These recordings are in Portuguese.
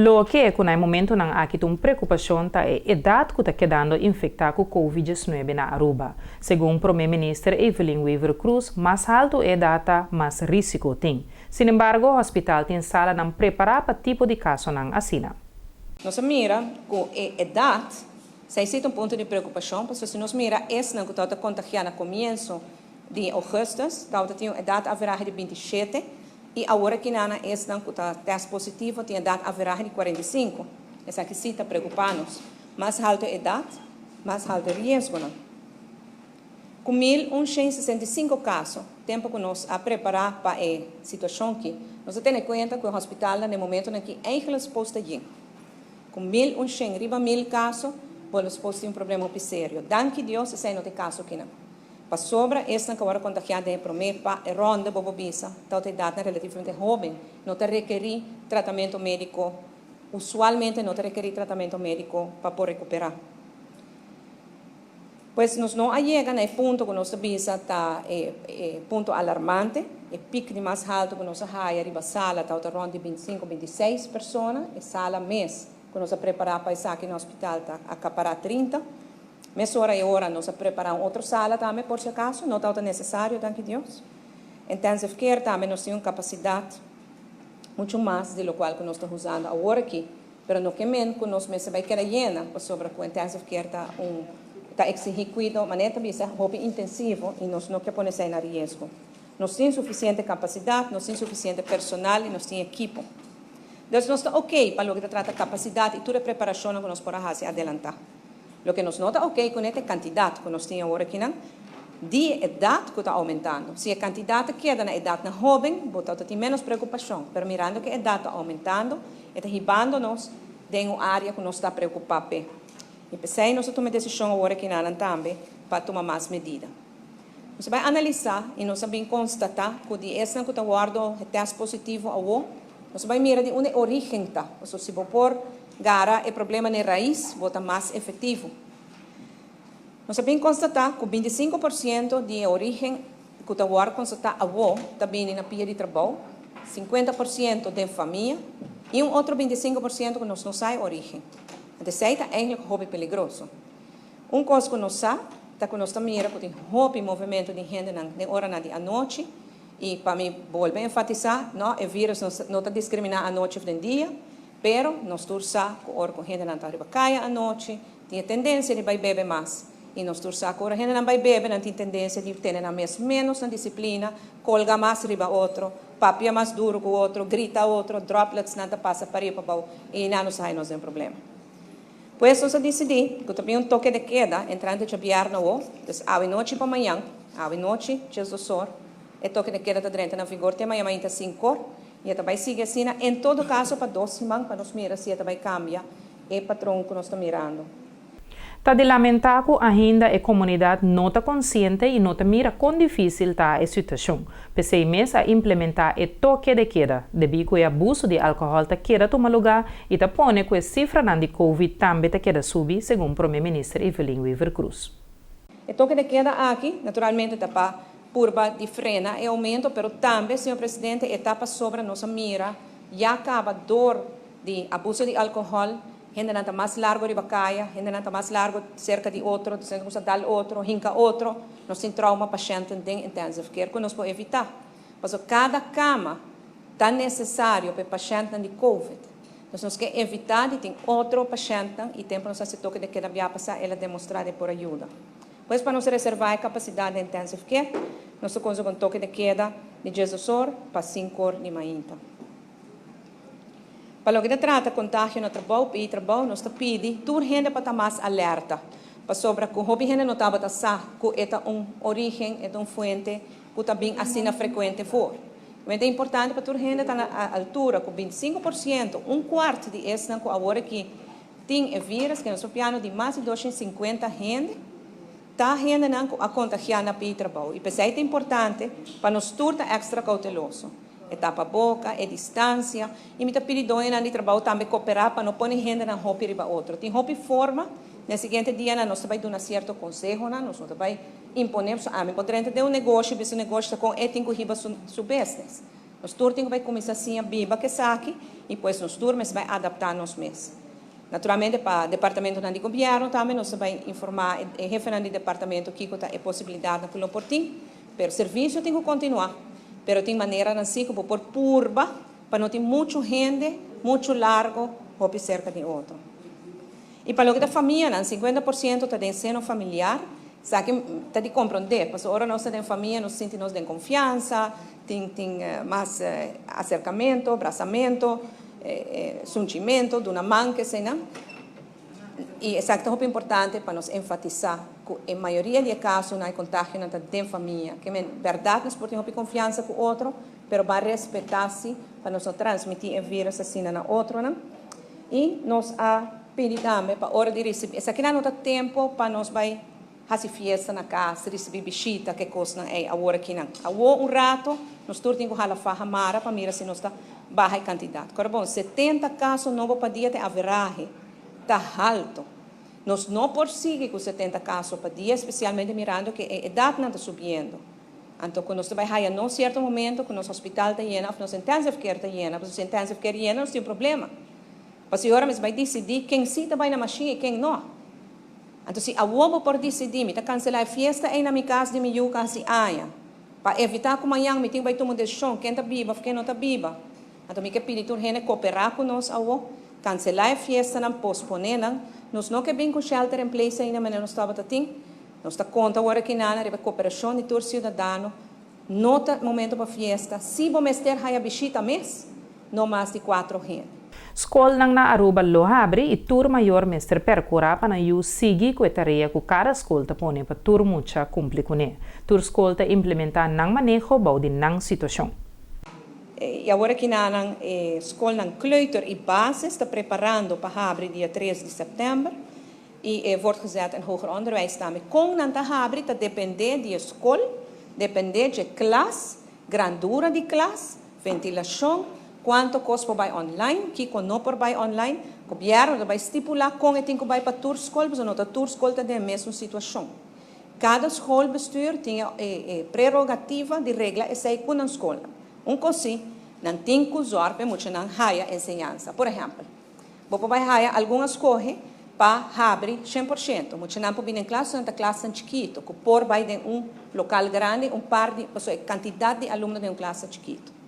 Lo que é que no momento não há uma preocupação tá é a idade que está quedando infectada com Covid-19 na Aruba. Segundo o primeiro-ministro Evelyn Weaver Cruz, mais alto é a data, mais risco tem. Sin embargo, o hospital tem sala não preparada para tipo de caso não assina. Nós mira com a idade, se existe ponto de preocupação, porque se nós mira esse não que está contagiado no começo de agosto, está tem a idade average de 27, e agora que nana esse não que está teste positivo tem a idade average de 45. Essa que sim está preocupando-nos. Mais alta a idade, mais alto risco. Não? Com 1.165 casos, tempo que nós a preparar para a situação que nós temos em conta que o hospital no momento em que ainda posta ir. Com 1.100, riba 1.000 casos, vamos posto um problema sério. Danke Deus, se não tem caso aqui não. Para sobra, esta que agora contagiada é primeiro para a ronda bobobisa, tal idade relativamente jovem, não te requerir tratamento médico, usualmente não te requerir tratamento médico para poder recuperar. Pois nós não chega no ponto que nós visa está ponto alarmante, o pico mais alto que nós há arriba sala está ronda de 25, 26 pessoas, e sala mês que nós preparar para estar aqui no hospital está acaparar 30. Mas hora nós preparamos outra sala também, por se acaso, não está necessário, danke Deus. Intensive care também nós temos capacidade muito mais do qual que nós estamos usando agora aqui, mas no que menos que nós mesmo vai querer llena, sobre que o intensive care está exigindo cuidado, mas também é um intensivo e nós não queremos pôr em risco. Nós temos suficiente capacidade, nós temos suficiente personal e nós temos equipo. Então, nós estamos ok para o que trata capacidade e toda a preparação que nós podemos fazer adelantar. O que nos nota ok com esta quantidade que nós temos agora aqui, de idade que está aumentando. Se a quantidade queda na idade na jovem, bota tem menos preocupação. Mas mirando que a idade está aumentando, está ribando-nos de uma área que nós está preocupado. E pensei, nós tomamos decisão agora aqui também para tomar mais medidas. Você vai analisar e nós vamos constatar que de essa que está guardando o teste positivo ao nós vamos mirar de onde origem está. Se for por gara o problema na raiz, bota mais efetivo. Nós sabemos constatar que 25% de origem que está agora constatar avô está vindo na pia de trabalho, 50% de família e outro 25% que nós não sabemos origem. Então, isso é eigentlich hobby perigoso. Coisa que nós sabemos é que nós estamos mirando que hobby movimento de gente na hora da noite e para mim voltar a enfatizar, não, o vírus não está discriminando a noite e o dia. Pero nós torçamos que a gente não está caia à noite, tem tendência de beber mais. E nós torçamos que a gente não vai beber, não tem tendência de ter menos na disciplina, colga mais riba outro, papia mais duro que o outro, grita outro, droplets não passa para ir para e não sai não tem problema. Pois nós decidimos que também toque de queda, entrando de aviar no então à noite para amanhã, à noite, Jesus horas, e toque de queda está dentro na vigor, tem amanhã está 5 horas, e também sigue assim, em todo caso, para 2 semanas, para nós mirar se também cambia o patrão que nós estamos mirando. Está de lamentar que ainda a comunidade não está consciente e não está mira quão difícil está a situação. Pensei mesmo a implementar o toque de queda, devido ao abuso de álcool está queda tomar lugar e está pondo que a cifra de Covid também está queda subir, segundo o primeiro-ministro Evelyn Weaver Cruz. O toque de queda aqui, naturalmente, está para curva de frena e aumento, pero também, senhor presidente, etapa sobre nossa mira, já acaba dor de abuso de álcool, gente não está mais largo de bacaia, gente não está mais largo cerca de outro, você usa dar outro, hinca outro, nós temos trauma paciente em intensive care, que nós podemos evitar. Mas cada cama está necessário para o paciente de COVID. Nós queremos evitar de ter outro paciente e tempo nós se toque de que devia passar, ela demonstrar por ajuda. Pois para nós reservar a capacidade de intensive care, nós temos um toque de queda de 10 horas para 5 horas de manhã. Para o que trata contágio no trabalho, e trabalho, nós pedimos que a gente para estar mais alerta. Para sobre que a gente não está que é uma origem, é uma fonte que também assim frequente for. É importante para a gente estar na altura, com 25%, um quarto de esse que agora que tem vírus, que nós piano de mais de 250 gente, está gente a contagiar na pia de trabalho. E isso é importante para nós turta extra cauteloso. É tapa boca, é distância, e me está pedindo de trabalho também cooperar para não pôr gente na roupa riba outro. Tem roupa forma, no seguinte dia nós vai dar um certo conselho, nós vai imponer, me poderemos ter um negócio, esse negócio com ético riba su business. Nós turnos vai começar assim a biba que saque e depois nós turnos vai adaptar nos meses. Naturalmente, para o departamento de governo também, nós vamos informar o jefe do departamento que é possibilidade de portim, mas o serviço tem que continuar. Mas tem maneira assim que por purba, para não ter muita gente, muito largo, ou cerca de outro. E para o que da família, 50% está de ensino familiar, sabe que está de compreender, porque agora nós temos família, nós sentimos de confiança, tem mais acercamento, abraçamento, sentimento de uma mãe que se não. E é muito importante para nós enfatizar que, em maioria dos casos, não há contágio na família. Que é verdade, nós podemos ter confiança com o outro, mas vai respeitar-se para nós não transmitir o vírus assim na outro. Não? E nós pedimos também para a hora de receber. Esse aqui não dá tempo para nós vai fazer festa na casa, receber bichita, que coisa é a hora aqui não. A rato, nós temos que fazer mara para mirar se nós está baixa quantidade. Agora, bom, 70 casos novos para dia tem averagem. Está alto. Nós não prosseguimos com 70 casos por dia, especialmente mirando que a idade não está subindo. Então, quando nós trabalhamos em um certo momento, quando o nosso hospital está lleno, nossa intensive care está llena, porque se a intensive care llena, nós temos um problema. Porque agora nós vamos decidir quem sim está bem na máquina e quem não. Então, se a UOB por decidir, me está cancelar a festa aí na minha casa de minha casa, para evitar que amanhã me tenha que tomar decisão, quem está viva, quem não está viva. Então, me quer pedir que a cooperar com nós, cancelar a festa, não posponer, nós não queremos com shelter em place ainda, mas nós estamos assim. Nós estamos conta agora que não há cooperação de todo cidadão, nota momento para a festa. Se vamos ter a visita mês, não mais de 4 gente. Escola nang na Aruba lo abre e tur maior mestre percura para you sigi com a tarefa que cada escola põe para tur mucha cumprir com ele. Tur escola implementar nang manejo bau de nang situação. E agora que a escola kleuter e base está preparando para abrir dia 3 de setembro e wordt gezet in hoger onderwijs também. Com nanta abrir está depender de escola, depender de classe, grandura de classe, ventilação, quanto custa vai online, que não por vai online, o governo vai estipular com e tem que vai para tour escola, mas não tour escola está na mesma situação. Cada escola bestuur tem prerrogativa de regra e sai com a escola. Coisa, não tem que usar para muito não haja ensinança. Por exemplo, vou vai haja algumas coisas para abrir 100%. Muito não pode vir em classe chiquito, que por vai de local grande, par de quantidade de alunos de classe chiquito.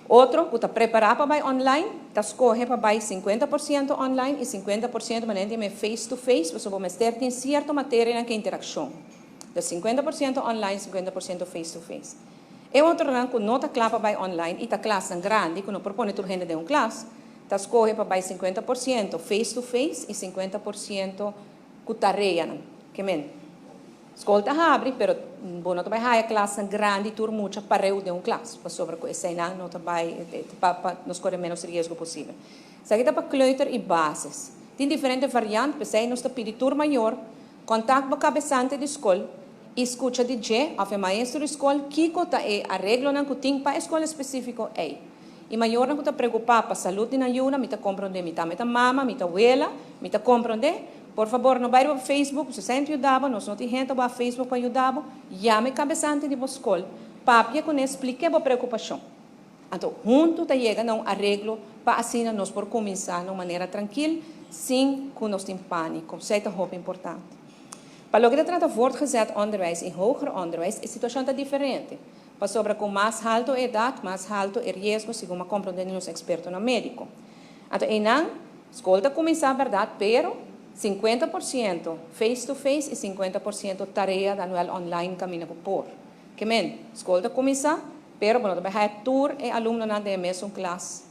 Outro, que está preparado para vai online, está escolhe para vai 50% online e 50% maneira face-to-face, você vai ter certa matéria na interação. De 50% online, 50% face-to-face. E outro não, que não está claro para vai online e está classe grande, que não propõe tudo gente de classe, está escolhe para vai 50% face-to-face e 50% com tarefa. Que men? Escola está abre, pero não vai haver classe grande, tur muita pareu de classe, para sobre com esse não vai, para nos correr menos risco possível. Isso aqui está para kleuter e bases. Tem diferentes variantes, pensei nós está pedir tur maior, contato com o cabeçante de escola, escuta de G, a maestro de escola, que está arreglo não que tem para a escola específica é. E maior não está preocupado para a saúde na ajuda, me está compreender, me está mama, me está abuela, me está compreender. Por favor, não vai para o Facebook, se sente ajudava, nós não temos gente para o Facebook para ajudar, chame cabeçante de escola, papia com explique a preocupação. Então, junto está chegando a arreglo para assim nós por começar de maneira tranquila, sem que nós tenhamos pânico, isso é muito importante. Para o que trata voortgezet onderwijs e hoger onderwijs, a situação está diferente. Para sobre com mais alta idade, mais alto o risco, segundo compreendem os expertos no médico. Então, a escola está começando, verdade, pero 50% face-to-face e 50% tarefa da anual online caminho por. Que men, escola está começando, pero bueno, vai tour e aluno na de mesma classe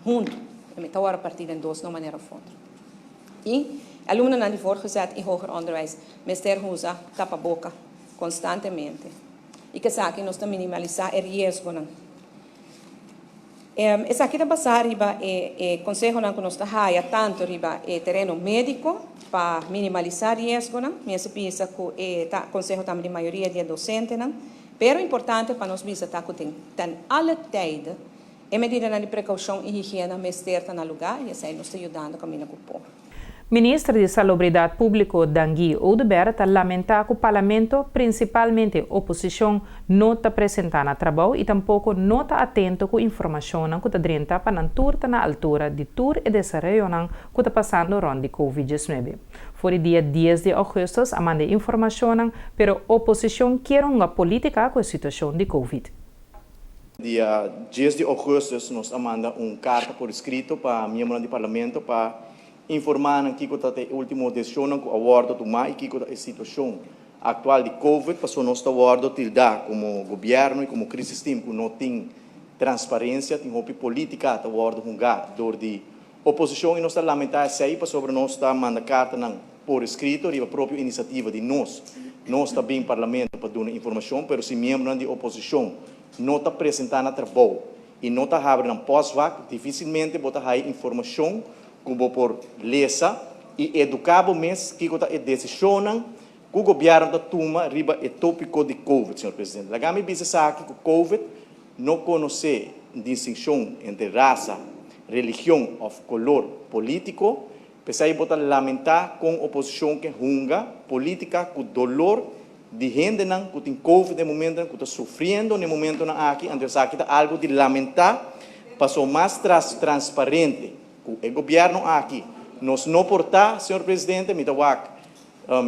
junto. E está a partir de 2 de maneira outra. E aluno na de voortgezet e hoger onderwijs, meester usa tapa-boca constantemente. E que sabe que nós estamos minimalizar o risco. Essa aqui está passar riba consejo que nós está tanto riba terreno médico para minimalizar risco, minha pensa que consejo também de maioria de docente, pero importante para nós visitar que tem alle tijden e medida de precaução e higiene meester na lugar e assim nós está ajudando a caminhar com o povo. Ministro de Salubridade Pública, Dangui Oudebert, lamenta que o Parlamento, principalmente a oposição, não está apresentando trabalho e tampouco não está atento com a informação que está dentro para não estar na altura de tour e dessa reunião que está passando rond de Covid-19. Foi dia 10 de agosto, a mandar informação, mas a oposição quer uma política com a situação de Covid. Dia 10 de agosto, nós mandamos uma carta por escrito para o membro do Parlamento para informar que a última decisão que o acordo tomar e que a situação atual de Covid passou nosso acordo tilda como governo e como crise team que não tem transparência, tem roupa política o acordo hungar dor de oposição e nós lamentar sei para sobre nós manda carta por escrito e a própria iniciativa de nós também parlamento para dar informação, mas se membro da oposição não está apresentando trabalho e não está abrindo pós-vac, dificilmente botar aí informação como por lesa e educar o mês que a decisão que o governo da toma riba é tópico de Covid, senhor presidente. Lagami bisa aqui que o Covid não conhece distinção entre raça, religião ou color político, precisa aí botar lamentar com a oposição que hunga política com dolor de gente que tem Covid no momento que está sofrendo no momento aqui, então aqui está algo de lamentar, passou mais transparente. O governo aqui, nós não portar, senhor presidente, me dá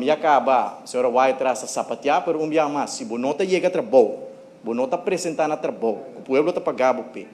e acaba, a senhora vai atrás a sapatear, mas dia mais, se você não chega a trabalho, você não está apresentando a trabalho, o povo está pagando o pé,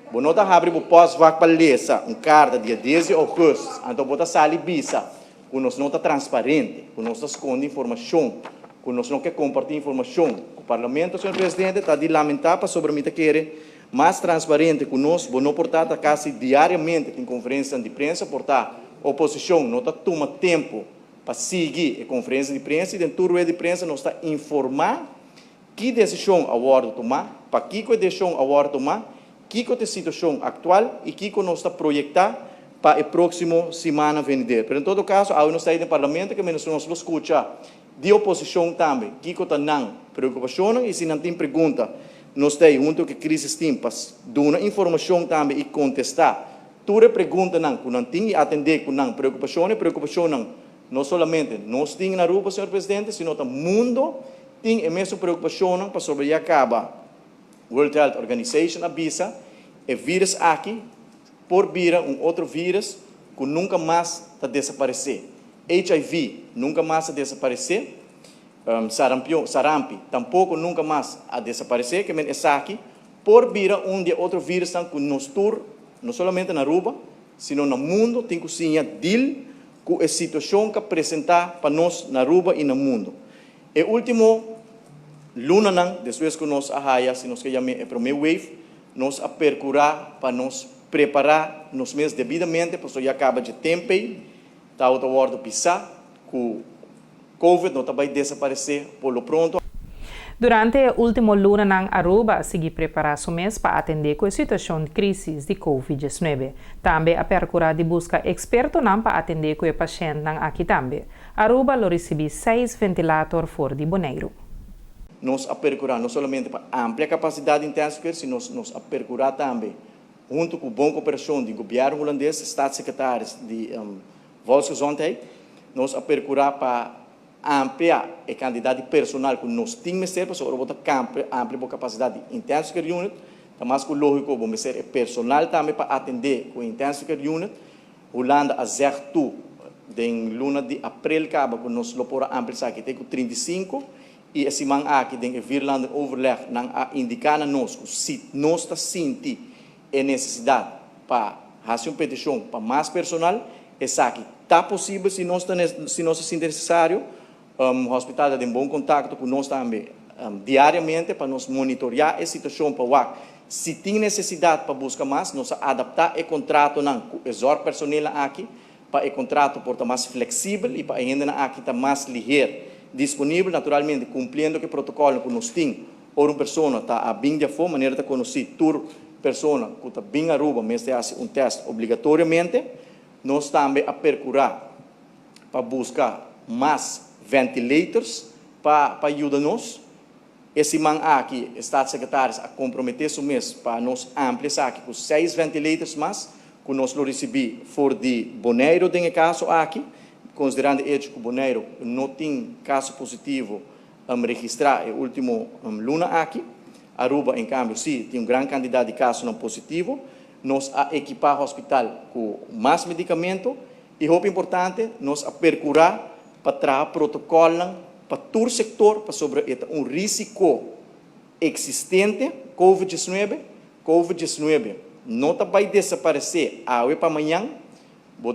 você não está abrindo o pós-vac para lesa, carta dia 10 de agosto, então você está saindo bisa, que nós não está transparente, que nós está escondendo informação, que nós não quer compartilhar informação, o parlamento, senhor presidente, está de lamentar para sobre mim querer mais transparente conosco, vou não portar quase diariamente em conferência de imprensa, portar a oposição não está tomando tempo para seguir a conferência de imprensa e dentro da de imprensa nós está informar que decisão a hora tomar, para que decisão a hora tomar, que é a situação atual e que nós está projetar para a próxima semana venidera. Mas em todo caso, há uma saída do parlamento que nós não escuta de oposição também, que está não preocupação e se não tem pergunta nós temos junto com a crise timpas, dar informação também e contestar. Toda pergunta não tem atender com não preocupação não somente nós temos na rua, senhor presidente, sino que o mundo tem a mesma preocupação para sobre acaba World Health Organization avisa é vírus aqui por vira outro vírus que nunca mais está desaparecer. HIV nunca mais vai desaparecer. Sarampi, tampouco nunca mais a desaparecer, que é aqui, por vir de outro vírus que nos tur, não somente na Aruba, sino no mundo, tem que ser deal com a situação que apresentar para nós na Aruba e no mundo. E último, luna depois que nós arraia, se nós queremos a primeira wave, nós a percurar para nos preparar nos meses devidamente, porque já acaba de tempo, está outra hora pisar, com Covid não vai desaparecer por lo pronto. Durante o último luna na Aruba, segui preparar o mês para atender com a situação de crise de Covid-19. Também a percurar de busca experto para atender com o paciente aqui também. Aruba lo recebi 6 ventiladores fora de Bonaire. Nós a percurar não somente para amplia capacidade de intensive care, sino nós a percurar também, junto com a boa cooperação do governo holandês, Staatssecretaris de Volksgezondheid, nós a percurar para ampliar a quantidade de personal que nós temos para ampliar a capacidade de intensive care unit, mas que lógico vamos ser personal também para atender com intensive care unit. Holanda a zerto em luna de abril acaba que nós lopora ampliar aqui tem com 35 e esse man aqui tem Virland overleg não a indicar nós que se nós está sentindo a necessidade para fazer uma petição para mais personal, essa aqui está possível se nós se necessário. O hospital tem bom contato com nós também diariamente para nos monitorar a situação para o se tem necessidade para buscar mais, nós adaptar o contrato com o personal aqui para o contrato por mais flexível e para ainda aqui está mais ligeiro disponível, naturalmente cumprindo o protocolo que nós temos. Ou uma pessoa está bem de forma, maneira de conhecer toda pessoa que está bem Aruba, mas tem um teste obrigatoriamente, nós também a percurar para buscar mais ventilators para ajudar-nos. Esse man aqui, Staatssecretários, a comprometer-se mês para nós ampliar aqui com 6 ventilators mais, que nós lo recebi fora de Bonaire, tem caso aqui, considerando hecho que o Bonaire não tem caso positivo registrar o último luna aqui, Aruba, em câmbio, sim, tem grande quantidade de casos não positivo, nós a equipar o hospital com mais medicamento e, o importante, nós a percurar para trazer protocolo para todo o setor, para sobre risco existente, COVID-19 não vai desaparecer para amanhã,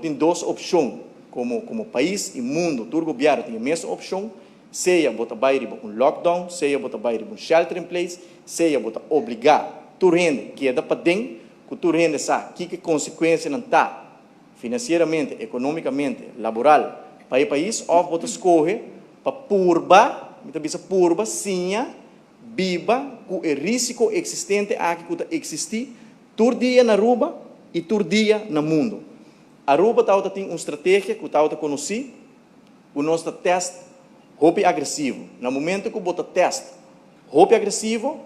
tem duas opções, como país e mundo, todo o governo tem a mesma opção, seja vai um lockdown, seja vai um shelter in place, seja obrigar toda gente que é para dentro, que toda gente sabe que consequência não está financeiramente, economicamente, laboral para o país, ou escolhe para purba, sim, viva com o risco existente aqui que existe todo dia na Aruba e todo dia no mundo. A Aruba tem uma estratégia que eu conheci, o nosso teste roupa agressivo. No momento que você testa roupa agressivo,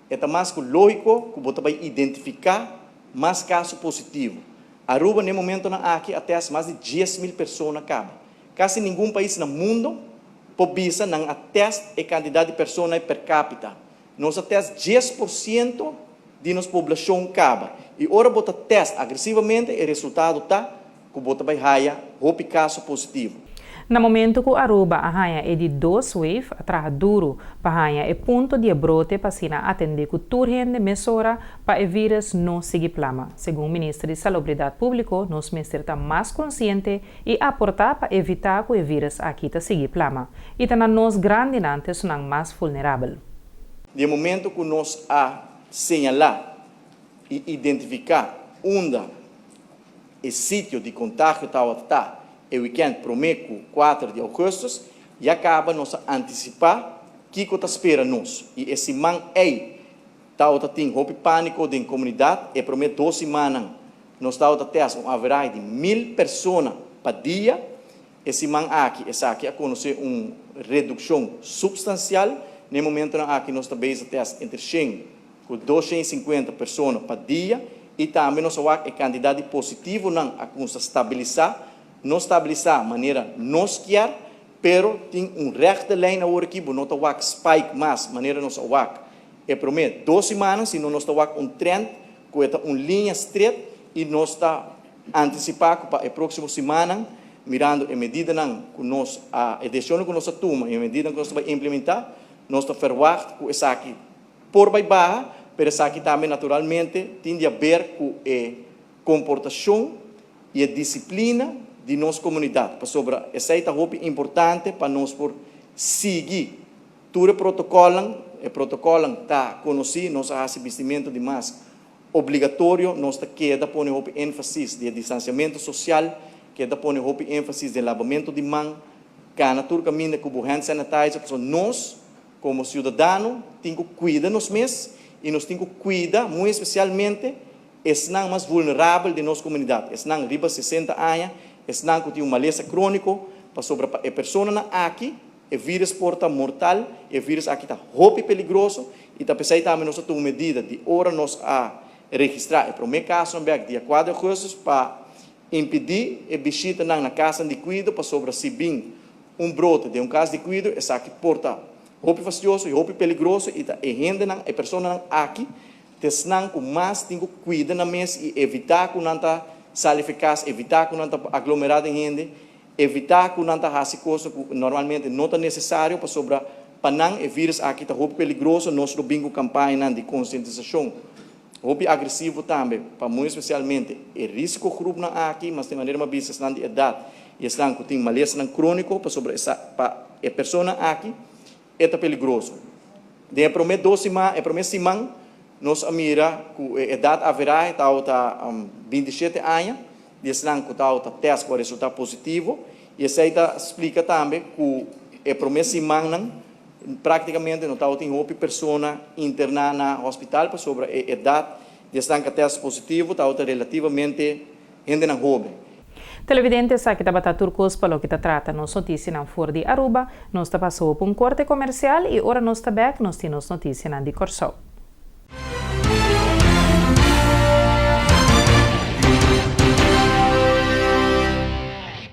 é mais lógico que você vai identificar mais casos positivos. A Aruba, no momento aqui, até mais de 10.000 pessoas acabam. Quase nenhum país no mundo pode não teste a quantidade de pessoas per capita. Nós teste 10% de nossa população acaba. E agora você testa agressivamente, o resultado está que você vai ganhar roupa caso positivo. No momento que Aruba arranha é de 2 waves, atrás duro para arranha é ponto de brote para atender com turgente mesura para o vírus não seguir plama. Segundo o Ministro de Salubridade Pública, nós ministro está mais consciente e aportar para evitar que o vírus aqui está seguir plama. E está nós grandes antes não mais vulnerável. De momento que nós a señalar e identificar onde o sítio de contágio está, o weekend prometo 4 de agosto, e acaba nós antecipar o que está esperando nós. E esse man tem pânico da comunidade, e prometo 2 semanas, nós temos uma averagem de 1.000 pessoas por dia. Esse man aqui a conhecer uma redução substancial. No momento aqui nós também temos entre 100 e 250 pessoas por dia, e também nós temos a quantidade positiva a estabilizar. Não estabilizar de maneira nós quer, pero tem rechte lijn agora aqui, não está spike mais, maneira nós wak. É prometo 2 semanas, se não nós está trend, com uma linha estreita, e nós está antecipando para a próxima semana, mirando a medida que nós, a decisão que nós tomamos, e a medida que nós vamos implementar, nós está verwacht com essa aqui por baixo, pero essa aqui também naturalmente tem a ver com a comportação e a disciplina de nossa comunidade. Sobre essa é roupa importante para nós por seguir todo o protocolo está conhecido, nós fazemos vestimento de máscara obrigatório, nós queda põe ênfase de distanciamento social, queda põe ênfase de lavamento de mão, cada todo caminho com o hand sanitizer, nós como cidadão temos que cuidar nos mesmos e nós temos que cuidar muito especialmente os mais vulneráveis de nossa comunidade, os não riba 60 anos, os não que tem uma doença crônica, para sobre a pessoa aqui, o vírus porta mortal, o vírus aqui está roupa perigoso, e está pensando também nós temos medida de hora nós a registrar, para o meu caso, dia 4 de agosto, para impedir a visita na casa de cuidado, para sobre se bem brote de caso de cuidado, essa aqui porta roupa fastidioso e roupa perigoso, e está rende a pessoa aqui, tesnang com mais tem que cuidar na mesa e evitar que não está salificaz, evitar que não está aglomerado em gente, evitar que não está fazendo coisas que normalmente não é necessário para sobre panang o vírus aqui está roupa perigoso, nós bingo campanha de conscientização, roupa agressivo também, para muito especialmente o risco grupo aqui, mas de maneira mais vista de idade e estão que tem malestar crônico para sobre essa para a pessoa aqui é perigoso. De prometo 2 semanas, prometo semana nós mira que a idade average está 27 anos, e estão que está teste com resultado positivo, e essa explica também que a promessa semana praticamente não está tem outra pessoa internada no hospital para sobre a idade, e estão que teste positivo está relativamente gente não jovem. Televidente sabe que está turcos para o que trata nos notícias na Ford de Aruba, nós está passou por corte comercial e agora nós está back, nós temos notícias na de Corsol.